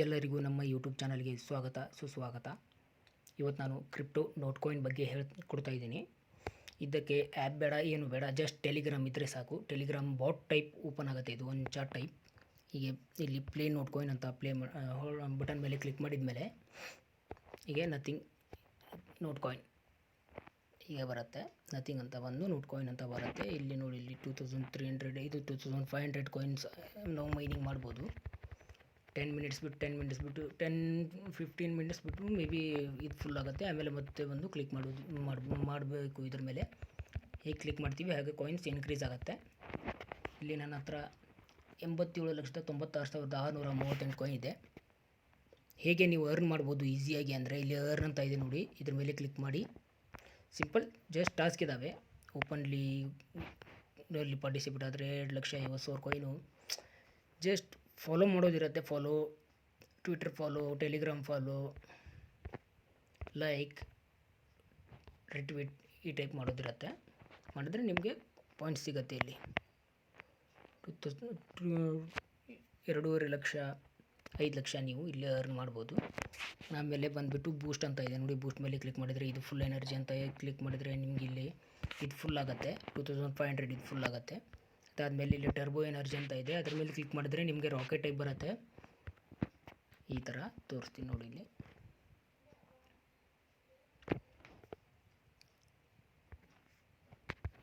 ಎಲ್ಲರಿಗೂ ನಮ್ಮ ಯೂಟ್ಯೂಬ್ ಚಾನಲ್ಗೆ ಸ್ವಾಗತ ಸುಸ್ವಾಗತ. ಇವತ್ತು ನಾನು ಕ್ರಿಪ್ಟೋ ನೋಟ್ ಕಾಯಿನ್ ಬಗ್ಗೆ ಕೊಡ್ತಾ ಇದ್ದೀನಿ. ಇದಕ್ಕೆ ಆ್ಯಪ್ ಬೇಡ, ಏನು ಬೇಡ, ಜಸ್ಟ್ ಟೆಲಿಗ್ರಾಮ್ ಇದ್ದರೆ ಸಾಕು. ಟೆಲಿಗ್ರಾಮ್ ಬಾಟ್ ಟೈಪ್ ಓಪನ್ ಆಗುತ್ತೆ. ಇದು ಒಂದು ಚಾಟ್ ಟೈಪ್. ಹೀಗೆ ಇಲ್ಲಿ ಪ್ಲೇ ನೋಟ್ ಕಾಯಿನ್ ಅಂತ ಬಟನ್ ಮೇಲೆ ಕ್ಲಿಕ್ ಮಾಡಿದ ಮೇಲೆ ಹೀಗೆ ನಥಿಂಗ್ ನೋಟ್ ಕಾಯಿನ್ ಹೀಗೆ ಬರುತ್ತೆ. ನಥಿಂಗ್ ಅಂತ ಬಂದು ನೋಟ್ ಕಾಯಿನ್ ಅಂತ ಬರುತ್ತೆ. ಇಲ್ಲಿ ನೋಡಿ, ಇಲ್ಲಿ 2300 ಇದು 2500 ಕಾಯಿನ್ಸ್ ನಾವು ಮೈನಿಂಗ್ ಮಾಡ್ಬೋದು. 10 ಮಿನಿಟ್ಸ್ ಬಿಟ್ಟು 10-15 ಮಿನಿಟ್ಸ್ ಬಿಟ್ಟು ಮೇ ಬಿ ಇದು ಫುಲ್ ಆಗುತ್ತೆ. ಆಮೇಲೆ ಮತ್ತೆ ಬಂದು ಕ್ಲಿಕ್ ಮಾಡಬೇಕು. ಇದ್ರ ಮೇಲೆ ಹೇಗೆ ಕ್ಲಿಕ್ ಮಾಡ್ತೀವಿ ಹಾಗೆ ಕಾಯಿನ್ಸ್ ಇನ್ಕ್ರೀಸ್ ಆಗುತ್ತೆ. ಇಲ್ಲಿ ನನ್ನ ಹತ್ರ 87,96,638 ಕಾಯಿನ್ ಇದೆ. ಹೇಗೆ ನೀವು ಅರ್ನ್ ಮಾಡ್ಬೋದು ಈಸಿಯಾಗಿ ಅಂದರೆ ಇಲ್ಲಿ ಅರ್ನ್ ಅಂತ ಇದೆ ನೋಡಿ, ಇದ್ರ ಮೇಲೆ ಕ್ಲಿಕ್ ಮಾಡಿ. ಸಿಂಪಲ್, ಜಸ್ಟ್ ಟಾಸ್ಕ್ ಇದ್ದಾವೆ. ಓಪನ್ಲಿ ಅಲ್ಲಿ ಪಾರ್ಟಿಸಿಪೇಟ್ ಆದರೆ 2,50,000 ಕಾಯಿನು. ಜಸ್ಟ್ ಫಾಲೋ ಮಾಡೋದಿರುತ್ತೆ. Follow, Twitter follow, Telegram follow, like, retweet ಈ ಟೈಪ್ ಮಾಡೋದಿರುತ್ತೆ. ಮಾಡಿದ್ರೆ ನಿಮಗೆ ಪಾಯಿಂಟ್ಸ್ ಸಿಗುತ್ತೆ. ಇಲ್ಲಿ 2.5 ಲಕ್ಷ 5 ಲಕ್ಷ ನೀವು ಇಲ್ಲಿ ಅರ್ನ್ ಮಾಡ್ಬೋದು. ಆಮೇಲೆ ಬಂದುಬಿಟ್ಟು ಬೂಸ್ಟ್ ಅಂತ ಇದೆ ನೋಡಿ, ಬೂಸ್ಟ್ ಮೇಲೆ ಕ್ಲಿಕ್ ಮಾಡಿದರೆ ಇದು ಫುಲ್ ಎನರ್ಜಿ ಅಂತ ಕ್ಲಿಕ್ ಮಾಡಿದರೆ ನಿಮಗೆ ಇಲ್ಲಿ ಇದು ಫುಲ್ ಆಗುತ್ತೆ. 2500 ಇದು ಫುಲ್ ಆಗುತ್ತೆ. ಅದಾದಮೇಲೆ ಇಲ್ಲಿ ಟರ್ಬೋ ಎನರ್ಜಿ ಅಂತ ಇದೆ, ಅದ್ರ ಮೇಲೆ ಕ್ಲಿಕ್ ಮಾಡಿದ್ರೆ ನಿಮಗೆ ರಾಕೆಟ್ ಟೈಪ್ ಬರುತ್ತೆ. ಈ ಥರ ತೋರಿಸ್ತೀನಿ ನೋಡಿ, ಇಲ್ಲಿ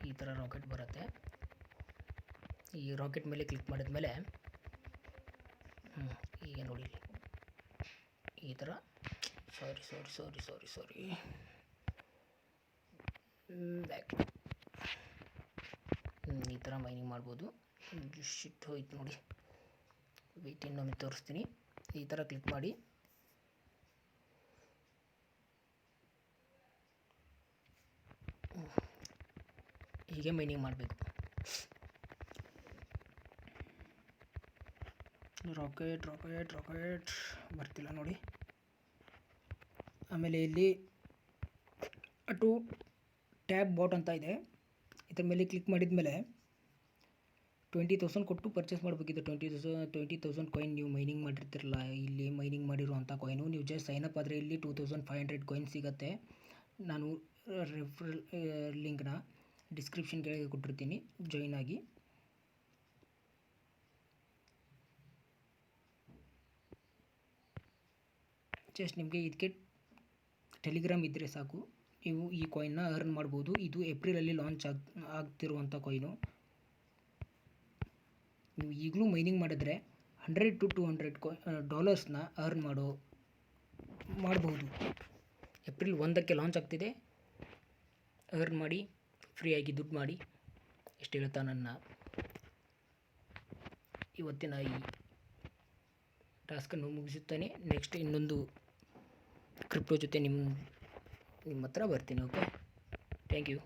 ಈ ಥರ ರಾಕೆಟ್ ಬರುತ್ತೆ. ಈ ರಾಕೆಟ್ ಮೇಲೆ ಕ್ಲಿಕ್ ಮಾಡಿದ ಮೇಲೆ ಈಗ ನೋಡಿ, ಈ ಥರ ಸಾರಿ ಬ್ಯಾಕ್ ಈ ಥರ ಮೈನಿಂಗ್ ಮಾಡ್ಬೋದು. ಶಿಟ್ ಹೋಯ್ತು ನೋಡಿ, ವೆಯ್ಟ್ ಇನ್ನೊಮ್ಮೆ ತೋರಿಸ್ತೀನಿ. ಈ ಥರ ಕ್ಲಿಕ್ ಮಾಡಿ ಹೀಗೆ ಮೈನಿಂಗ್ ಮಾಡಬೇಕು. ರಾಕೆಟ್ ಬರ್ತಿಲ್ಲ ನೋಡಿ. ಆಮೇಲೆ ಇಲ್ಲಿ ಅಟು ಟ್ಯಾಬ್ ಬಾಟ್ ಅಂತ ಇದೆ, ಇದ್ರ ಮೇಲೆ ಕ್ಲಿಕ್ ಮಾಡಿದ ಮೇಲೆ 20,000 ಕೊಟ್ಟು ಪರ್ಚೇಸ್ ಮಾಡಬೇಕಿತ್ತು. 20,000 ಕಾಯಿನ್ ನೀವು ಮೈನಿಂಗ್ ಮಾಡಿರ್ತಿರಲ್ಲ, ಇಲ್ಲಿ ಮೈನಿಂಗ್ ಮಾಡಿರುವಂಥ ಕಾಯಿನು ನೀವು ಜಸ್ಟ್ ಸೈನಪ್ ಆದರೆ ಇಲ್ಲಿ 2,500 ಕಾಯಿನ್ ಸಿಗುತ್ತೆ. ನಾನು ರೆಫರಲ್ ಲಿಂಕ್ನ ಡಿಸ್ಕ್ರಿಪ್ಷನ್ ಕೆಳಗೆ ಕೊಟ್ಟಿರ್ತೀನಿ, ಜಾಯಿನ್ ಆಗಿ. ಜಸ್ಟ್ ನಿಮಗೆ ಇದಕ್ಕೆ ಟೆಲಿಗ್ರಾಮ್ ಇದ್ದರೆ ಸಾಕು, ನೀವು ಈ ಕಾಯಿನ್ನ ಅರ್ನ್ ಮಾಡ್ಬೋದು. ಇದು ಏಪ್ರಿಲಲ್ಲಿ ಲಾಂಚ್ ಆಗ್ತಿರುವಂಥ ಕಾಯಿನು. ನೀವು ಈಗಲೂ ಮೈನಿಂಗ್ ಮಾಡಿದ್ರೆ $100 to $200 ಅರ್ನ್ ಮಾಡ್ಬೋದು. ಏಪ್ರಿಲ್ 1ಕ್ಕೆ ಲಾಂಚ್ ಆಗ್ತಿದೆ. ಅರ್ನ್ ಮಾಡಿ, ಫ್ರೀಯಾಗಿ ದುಡ್ಡು ಮಾಡಿ. ಎಷ್ಟು ಹೇಳ್ತಾ ನನ್ನ ಇವತ್ತಿನ ಈ ಟಾಸ್ಕನ್ನು ಮುಗಿಸುತ್ತೇನೆ. ನೆಕ್ಸ್ಟ್ ಇನ್ನೊಂದು ಕ್ರಿಪ್ಟೋ ಜೊತೆ ನಿಮ್ಮ ಹತ್ರ ಬರ್ತೀನಿ. Okay, thank you.